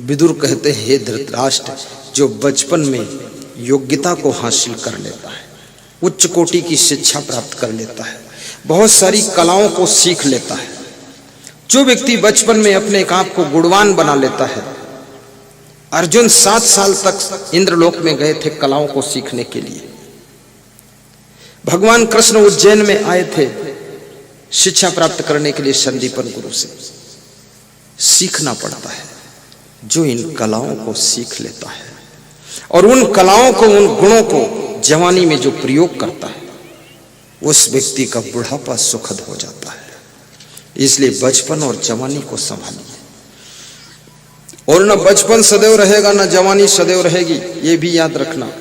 विदुर कहते हैं, हे धृतराष्ट्र, जो बचपन में योग्यता को हासिल कर लेता है, उच्च कोटि की शिक्षा प्राप्त कर लेता है, बहुत सारी कलाओं को सीख लेता है, जो व्यक्ति बचपन में अपने आप को गुणवान बना लेता है। अर्जुन 7 साल तक इंद्रलोक में गए थे कलाओं को सीखने के लिए। भगवान कृष्ण उज्जैन में आए थे शिक्षा प्राप्त करने के लिए संदीपन गुरु से। सीखना पड़ता है। जो इन कलाओं को सीख लेता है और उन कलाओं को, उन गुणों को जवानी में जो प्रयोग करता है, उस व्यक्ति का बुढ़ापा सुखद हो जाता है। इसलिए बचपन और जवानी को संभालिए। और न बचपन सदैव रहेगा, न जवानी सदैव रहेगी, ये भी याद रखना।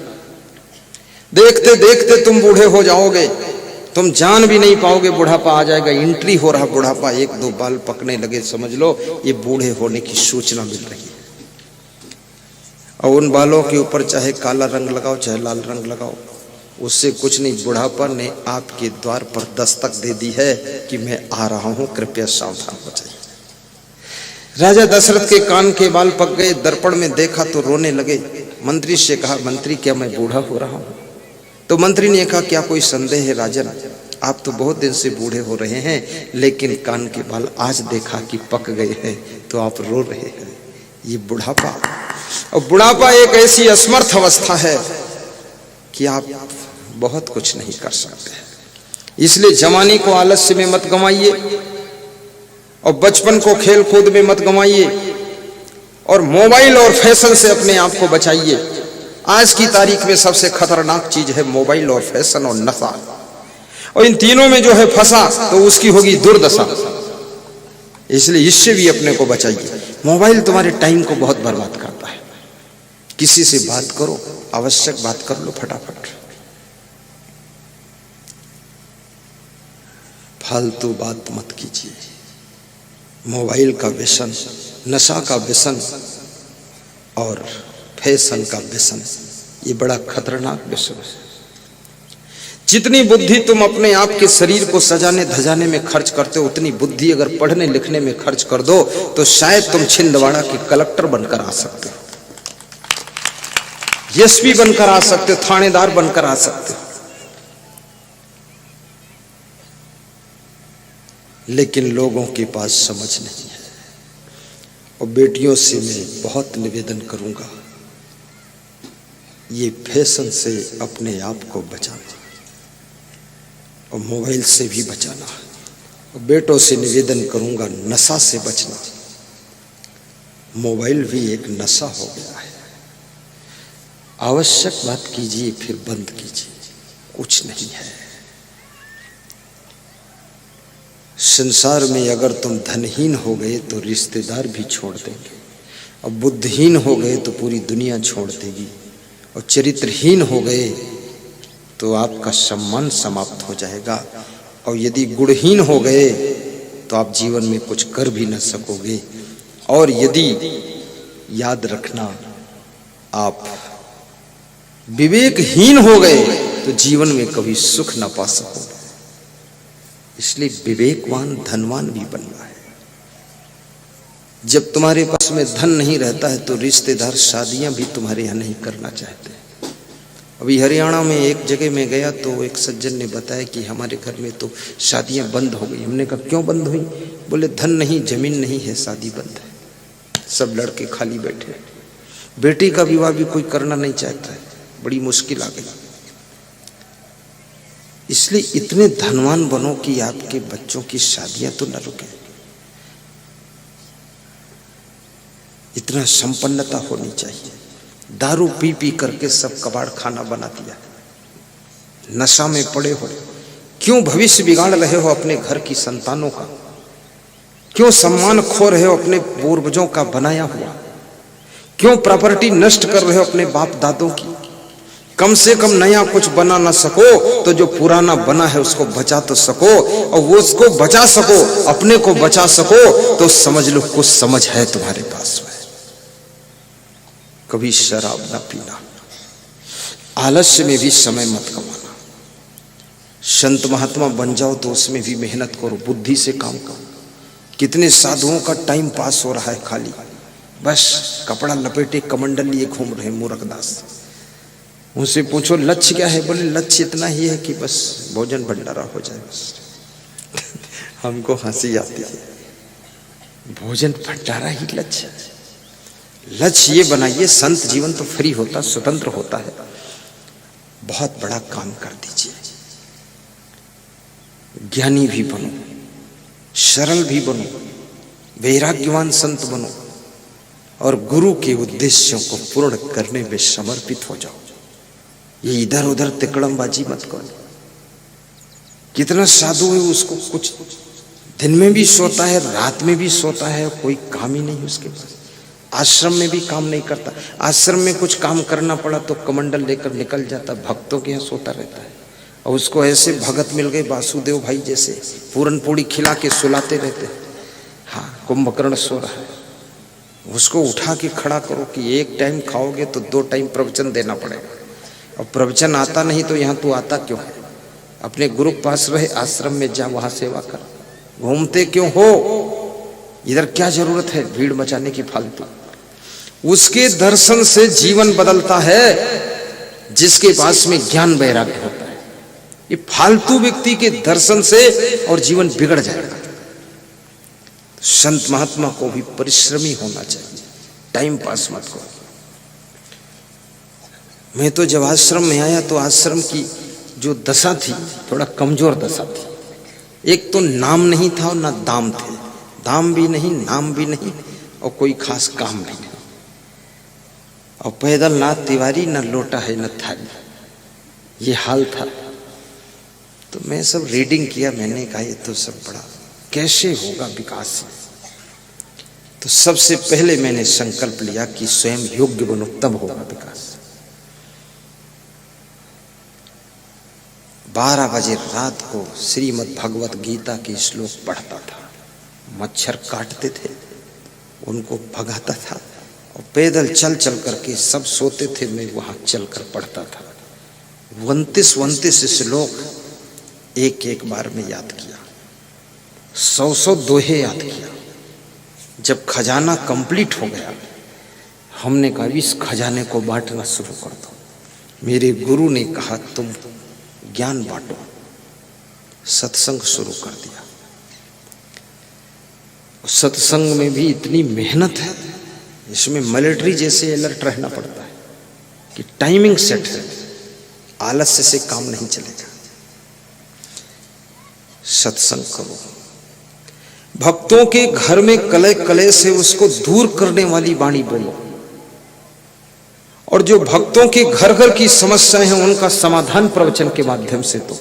देखते देखते तुम बूढ़े हो जाओगे, तुम जान भी नहीं पाओगे, बुढ़ापा आ जाएगा। एंट्री हो रहा बुढ़ापा, 1-2 बाल पकने लगे, समझ लो ये बूढ़े होने की सूचना मिल रही है। और उन बालों के ऊपर चाहे काला रंग लगाओ चाहे लाल रंग लगाओ, उससे कुछ नहीं। बुढ़ापा ने आपके द्वार पर दस्तक दे दी है कि मैं आ रहा हूं, कृपया सावधान हो जाइए। राजा दशरथ के कान के बाल पक गए, दर्पण में देखा तो रोने लगे। मंत्री से कहा, मंत्री क्या मैं बूढ़ा हो रहा हूं? तो मंत्री ने कहा, क्या कोई संदेह है राजन? आप तो बहुत दिन से बूढ़े हो रहे हैं, लेकिन कान के बाल आज देखा कि पक गए हैं तो आप रो रहे हैं। ये बुढ़ापा, और बुढ़ापा एक ऐसी असमर्थ अवस्था है कि आप बहुत कुछ नहीं कर सकते। इसलिए जवानी को आलस्य में मत गंवाइए और बचपन को खेल कूद में मत गंवाइए और मोबाइल और फैशन से अपने आप को बचाइए। आज की तारीख में सबसे खतरनाक चीज है मोबाइल और फैशन और नशा, और इन तीनों में जो है फंसा तो उसकी होगी दुर्दशा। इसलिए इससे भी अपने को बचाइए। मोबाइल तुम्हारे टाइम को बहुत बर्बाद करता है। किसी से बात करो, आवश्यक बात कर लो फटाफट। फालतू बात मत कीजिए। मोबाइल का व्यसन, नशा का व्यसन और फैशन का व्यसन, ये बड़ा खतरनाक व्यसन है। जितनी बुद्धि तुम अपने आप के शरीर को सजाने धजाने में खर्च करते हो, उतनी बुद्धि अगर पढ़ने लिखने में खर्च कर दो तो शायद तुम छिंदवाड़ा के कलेक्टर बनकर आ सकते हो, एसपी बनकर आ सकते हो, थानेदार बनकर आ सकते हो। लेकिन लोगों के पास समझ नहीं है। और बेटियों से मैं बहुत निवेदन करूंगा, ये फैशन से अपने आप को बचाना और मोबाइल से भी बचाना। और बेटों से निवेदन करूंगा, नशा से बचना। मोबाइल भी एक नशा हो गया है। आवश्यक बात कीजिए, फिर बंद कीजिए, कुछ नहीं है। संसार में अगर तुम धनहीन हो गए तो रिश्तेदार भी छोड़ देंगे, और बुद्धिहीन हो गए तो पूरी दुनिया छोड़ देगी, और चरित्रहीन हो गए तो आपका सम्मान समाप्त हो जाएगा, और यदि गुणहीन हो गए तो आप जीवन में कुछ कर भी न सकोगे। और यदि याद रखना, आप विवेकहीन हो गए तो जीवन में कभी सुख न पा सकोगे। इसलिए विवेकवान धनवान भी बनना है। जब तुम्हारे पास में धन नहीं रहता है तो रिश्तेदार शादियां भी तुम्हारे यहाँ नहीं करना चाहते। अभी हरियाणा में एक जगह में गया तो एक सज्जन ने बताया कि हमारे घर में तो शादियां बंद हो गई। हमने कहा क्यों बंद हुई? बोले धन नहीं, जमीन नहीं है, शादी बंद है, सब लड़के खाली बैठे। बेटी का विवाह भी कोई करना नहीं चाहता है, बड़ी मुश्किल आ गई। इसलिए इतने धनवान बनो कि आपके बच्चों की शादियां तो न रुके। इतना संपन्नता होनी चाहिए। दारू पी पी करके सब कबाड़ खाना बना दिया, नशा में पड़े हो। क्यों भविष्य बिगाड़ रहे हो अपने घर की संतानों का? क्यों सम्मान खो रहे हो अपने पूर्वजों का बनाया हुआ? क्यों प्रॉपर्टी नष्ट कर रहे हो अपने बाप दादों की? कम से कम नया कुछ बना ना सको तो जो पुराना बना है उसको बचा तो सको, और वो उसको बचा सको, अपने को बचा सको तो समझ लो कुछ समझ है तुम्हारे पास में। कभी शराब ना पीना, आलस्य में भी समय मत गंवाना। संत महात्मा बन जाओ तो उसमें भी मेहनत करो, बुद्धि से काम करो। कितने साधुओं का टाइम पास हो रहा है खाली, बस कपड़ा लपेटे कमंडल लिए घूम रहे मूर्खदास। उनसे पूछो लक्ष्य क्या है? बोले लक्ष्य इतना ही है कि बस भोजन भंडारा हो जाए बस। हमको हंसी आती है, भोजन भंडारा ही लक्ष्य? लक्ष्य ये बनाइए संत जीवन तो फ्री होता, स्वतंत्र होता है। बहुत बड़ा काम कर दीजिए, ज्ञानी भी बनो, सरल भी बनो, वैराग्यवान संत बनो और गुरु के उद्देश्यों को पूर्ण करने में समर्पित हो जाओ। ये इधर उधर तिकड़मबाजी मत करो। कितना साधु है, उसको कुछ दिन में भी सोता है, रात में भी सोता है, कोई काम ही नहीं उसके पास। आश्रम में भी काम नहीं करता, आश्रम में कुछ काम करना पड़ा तो कमंडल लेकर निकल जाता, भक्तों के यहाँ सोता रहता है। और उसको ऐसे भगत मिल गए वासुदेव भाई जैसे, पूरन पूड़ी खिला के सुलाते रहते। हाँ, कुंभकर्ण सो रहा है, उसको उठा के खड़ा करो कि एक टाइम खाओगे तो 2 टाइम प्रवचन देना पड़ेगा। और प्रवचन आता नहीं तो यहाँ तू आता क्यों है? अपने गुरु के पास रहे, आश्रम में जा, वहां सेवा कर। घूमते क्यों हो? इधर क्या जरूरत है भीड़ मचाने की फालतू? उसके दर्शन से जीवन बदलता है जिसके पास में ज्ञान वैराग्य होता है। ये फालतू व्यक्ति के दर्शन से और जीवन बिगड़ जाएगा। संत महात्मा को भी परिश्रमी होना चाहिए, टाइम पास मत करो। मैं तो जब आश्रम में आया तो आश्रम की जो दशा थी थोड़ा कमजोर दशा थी। एक तो नाम नहीं था और ना दाम थे, दाम भी नहीं, नाम भी नहीं और कोई खास काम भी नहीं। और पैदल ना तिवारी, ना लोटा है, ना थाली, ये हाल था। तो मैं सब रीडिंग किया, मैंने कहा ये तो सब बड़ा कैसे होगा विकास। तो सबसे पहले मैंने संकल्प लिया कि स्वयं योग्य बनो, तब होगा विकास। 12 बजे रात को श्रीमद् भगवत गीता के श्लोक पढ़ता था। मच्छर काटते थे, उनको भगाता था और पैदल चल चल करके सब सोते थे, मैं वहां चलकर पढ़ता था। 29 श्लोक एक बार में याद किया, 100 दोहे याद किया। जब खजाना कंप्लीट हो गया, हमने कहा इस खजाने को बांटना शुरू कर दो। मेरे गुरु ने कहा तुम ज्ञान बांटो। सत्संग शुरू कर दिया। सत्संग में भी इतनी मेहनत है, इसमें मिलिट्री जैसे अलर्ट रहना पड़ता है कि टाइमिंग सेट है, आलस्य से काम नहीं चलेगा। सत्संग करो, भक्तों के घर में कलह कलह से उसको दूर करने वाली वाणी बोलो, और जो भक्तों के घर घर की समस्याएं हैं उनका समाधान प्रवचन के माध्यम से दो।